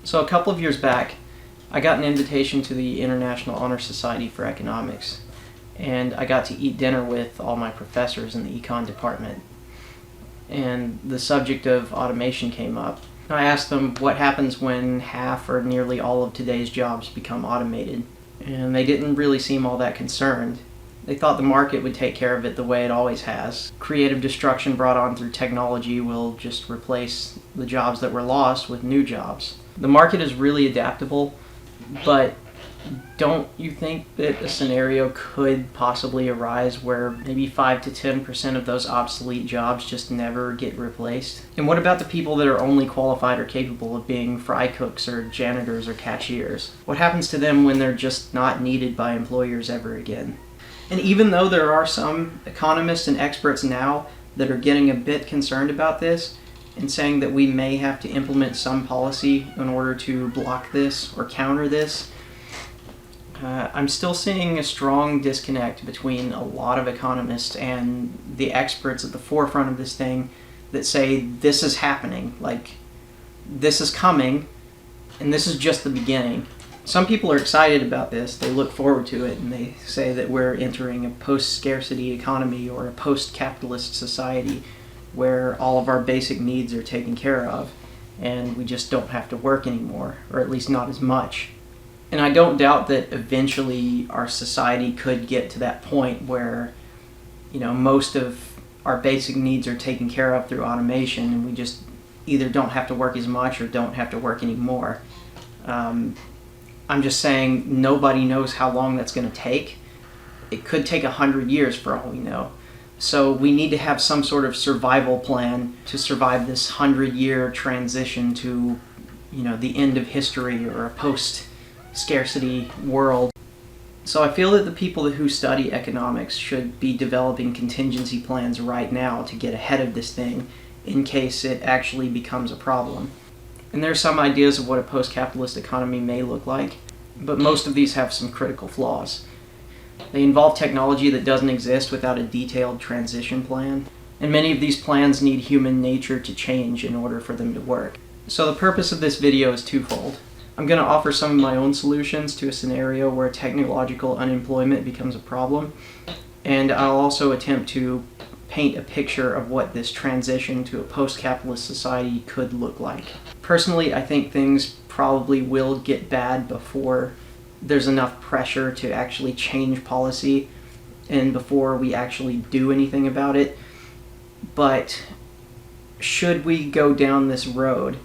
So a couple of years back, I got an invitation to the International Honor Society for Economics, and I got to eat dinner with all my professors in the econ department. And the subject of automation came up. I asked them what happens when half or nearly all of today's jobs become automated, and they didn't really seem all that concerned. They thought the market would take care of it the way it always has. Creative destruction brought on through technology will just replace the jobs that were lost with new jobs. The market is really adaptable, but don't you think that a scenario could possibly arise where maybe 5 to 10% of those obsolete jobs just never get replaced? And what about the people that are only qualified or capable of being fry cooks or janitors or cashiers? What happens to them when they're just not needed by employers ever again? And even though there are some economists and experts now that are getting a bit concerned about this and saying that we may have to implement some policy in order to block this or counter this, I'm still seeing a strong disconnect between a lot of economists and the experts at the forefront of this thing that say this is happening, like this is coming, and this is just the beginning. Some people are excited about this, they look forward to it, and they say that we're entering a post-scarcity economy or a post-capitalist society where all of our basic needs are taken care of and we just don't have to work anymore, or at least not as much. And I don't doubt that eventually our society could get to that point where, most of our basic needs are taken care of through automation and we just either don't have to work as much or don't have to work anymore. I'm just saying nobody knows how long that's going to take. It could take 100 years for all we know. So we need to have some sort of survival plan to survive this 100-year transition to, the end of history or a post-scarcity world. So I feel that the people who study economics should be developing contingency plans right now to get ahead of this thing in case it actually becomes a problem. And there are some ideas of what a post-capitalist economy may look like, but most of these have some critical flaws. They involve technology that doesn't exist without a detailed transition plan, and many of these plans need human nature to change in order for them to work. So the purpose of this video is twofold. I'm going to offer some of my own solutions to a scenario where technological unemployment becomes a problem, and I'll also attempt to paint a picture of what this transition to a post-capitalist society could look like. Personally, I think things probably will get bad before there's enough pressure to actually change policy and before we actually do anything about it. But should we go down this road,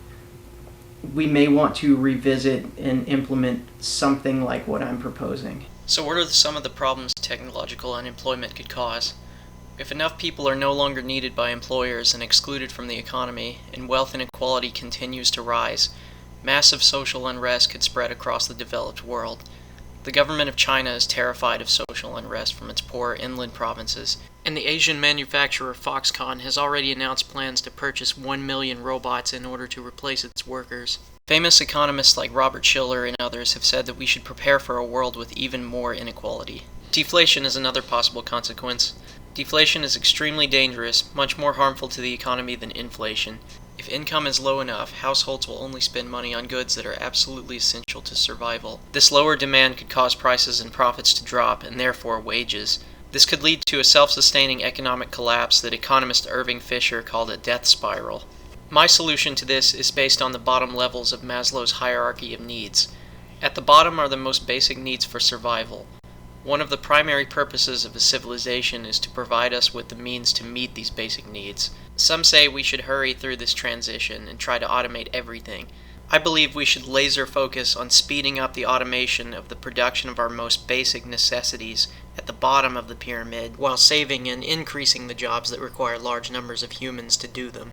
we may want to revisit and implement something like what I'm proposing. So what are some of the problems technological unemployment could cause? If enough people are no longer needed by employers and excluded from the economy, and wealth inequality continues to rise, massive social unrest could spread across the developed world. The government of China is terrified of social unrest from its poor inland provinces, and the Asian manufacturer Foxconn has already announced plans to purchase 1 million robots in order to replace its workers. Famous economists like Robert Shiller and others have said that we should prepare for a world with even more inequality. Deflation is another possible consequence. Deflation is extremely dangerous, much more harmful to the economy than inflation. If income is low enough, households will only spend money on goods that are absolutely essential to survival. This lower demand could cause prices and profits to drop, and therefore wages. This could lead to a self-sustaining economic collapse that economist Irving Fisher called a death spiral. My solution to this is based on the bottom levels of Maslow's hierarchy of needs. At the bottom are the most basic needs for survival. One of the primary purposes of a civilization is to provide us with the means to meet these basic needs. Some say we should hurry through this transition and try to automate everything. I believe we should laser focus on speeding up the automation of the production of our most basic necessities at the bottom of the pyramid, while saving and increasing the jobs that require large numbers of humans to do them.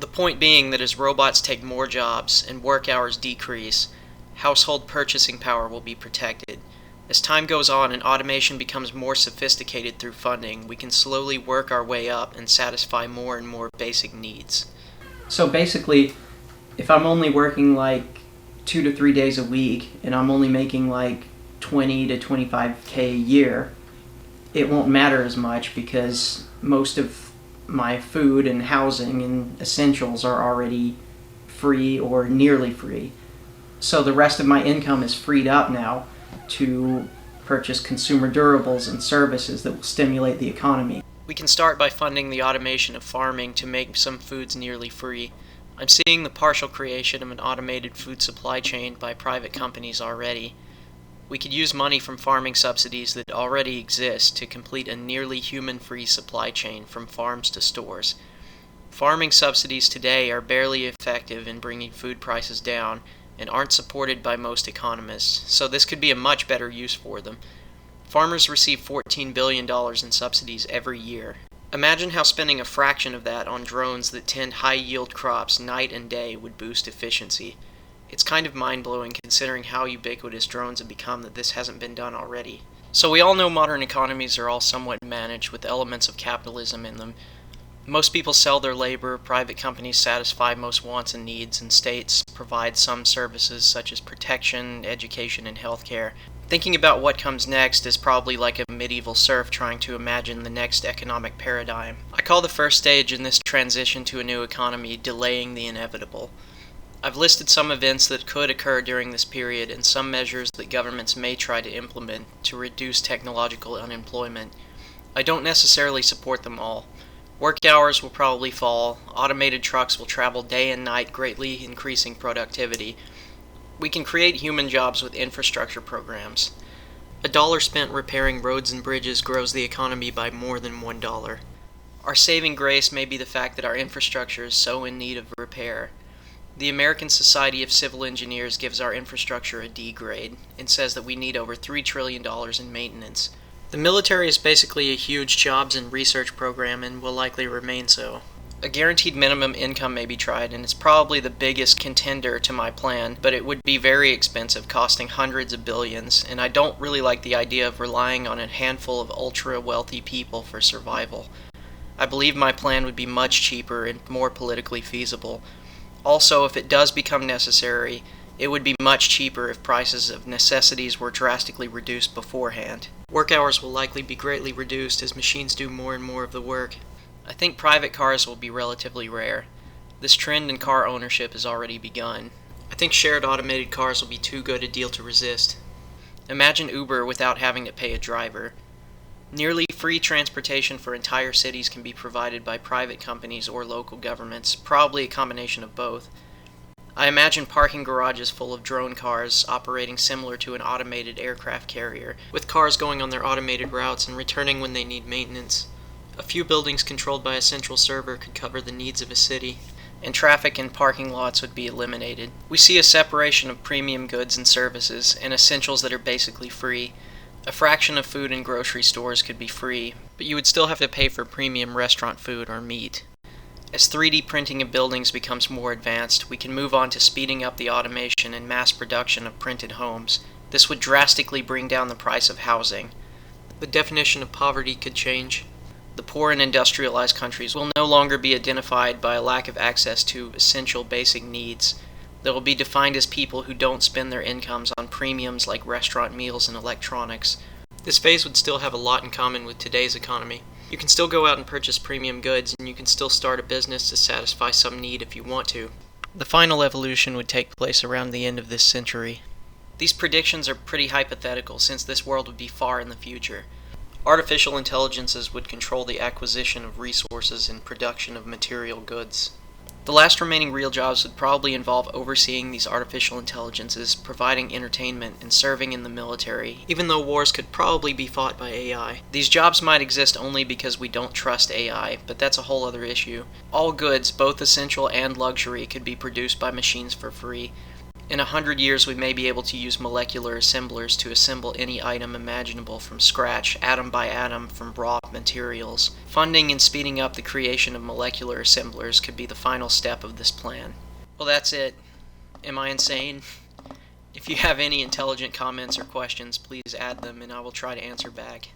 The point being that as robots take more jobs and work hours decrease, household purchasing power will be protected. As time goes on and automation becomes more sophisticated through funding, we can slowly work our way up and satisfy more and more basic needs. So basically, if I'm only working like 2 to 3 days a week and I'm only making like 20 to 25K a year, it won't matter as much because most of my food and housing and essentials are already free or nearly free. So the rest of my income is freed up now to purchase consumer durables and services that will stimulate the economy. We can start by funding the automation of farming to make some foods nearly free. I'm seeing the partial creation of an automated food supply chain by private companies already. We could use money from farming subsidies that already exist to complete a nearly human-free supply chain from farms to stores. Farming subsidies today are barely effective in bringing food prices down and aren't supported by most economists, so this could be a much better use for them. Farmers receive $14 billion in subsidies every year. Imagine how spending a fraction of that on drones that tend high-yield crops night and day would boost efficiency. It's kind of mind-blowing considering how ubiquitous drones have become that this hasn't been done already. So we all know modern economies are all somewhat managed with elements of capitalism in them. Most people sell their labor, private companies satisfy most wants and needs, and states provide some services such as protection, education, and healthcare. Thinking about what comes next is probably like a medieval serf trying to imagine the next economic paradigm. I call the first stage in this transition to a new economy delaying the inevitable. I've listed some events that could occur during this period and some measures that governments may try to implement to reduce technological unemployment. I don't necessarily support them all. Work hours will probably fall, automated trucks will travel day and night, greatly increasing productivity. We can create human jobs with infrastructure programs. $1 spent repairing roads and bridges grows the economy by more than $1. Our saving grace may be the fact that our infrastructure is so in need of repair. The American Society of Civil Engineers gives our infrastructure a D grade and says that we need over $3 trillion in maintenance. The military is basically a huge jobs and research program and will likely remain so. A guaranteed minimum income may be tried, and it's probably the biggest contender to my plan, but it would be very expensive, costing hundreds of billions, and I don't really like the idea of relying on a handful of ultra-wealthy people for survival. I believe my plan would be much cheaper and more politically feasible. Also, if it does become necessary, it would be much cheaper if prices of necessities were drastically reduced beforehand. Work hours will likely be greatly reduced as machines do more and more of the work. I think private cars will be relatively rare. This trend in car ownership has already begun. I think shared automated cars will be too good a deal to resist. Imagine Uber without having to pay a driver. Nearly free transportation for entire cities can be provided by private companies or local governments, probably a combination of both. I imagine parking garages full of drone cars operating similar to an automated aircraft carrier, with cars going on their automated routes and returning when they need maintenance. A few buildings controlled by a central server could cover the needs of a city, and traffic in parking lots would be eliminated. We see a separation of premium goods and services, and essentials that are basically free. A fraction of food in grocery stores could be free, but you would still have to pay for premium restaurant food or meat. As 3D printing of buildings becomes more advanced, we can move on to speeding up the automation and mass production of printed homes. This would drastically bring down the price of housing. The definition of poverty could change. The poor in industrialized countries will no longer be identified by a lack of access to essential basic needs. They will be defined as people who don't spend their incomes on premiums like restaurant meals and electronics. This phase would still have a lot in common with today's economy. You can still go out and purchase premium goods, and you can still start a business to satisfy some need if you want to. The final evolution would take place around the end of this century. These predictions are pretty hypothetical since this world would be far in the future. Artificial intelligences would control the acquisition of resources and production of material goods. The last remaining real jobs would probably involve overseeing these artificial intelligences, providing entertainment, and serving in the military, even though wars could probably be fought by AI. These jobs might exist only because we don't trust AI, but that's a whole other issue. All goods, both essential and luxury, could be produced by machines for free. In 100 years, we may be able to use molecular assemblers to assemble any item imaginable from scratch, atom by atom, from raw materials. Funding and speeding up the creation of molecular assemblers could be the final step of this plan. Well, that's it. Am I insane? If you have any intelligent comments or questions, please add them and I will try to answer back.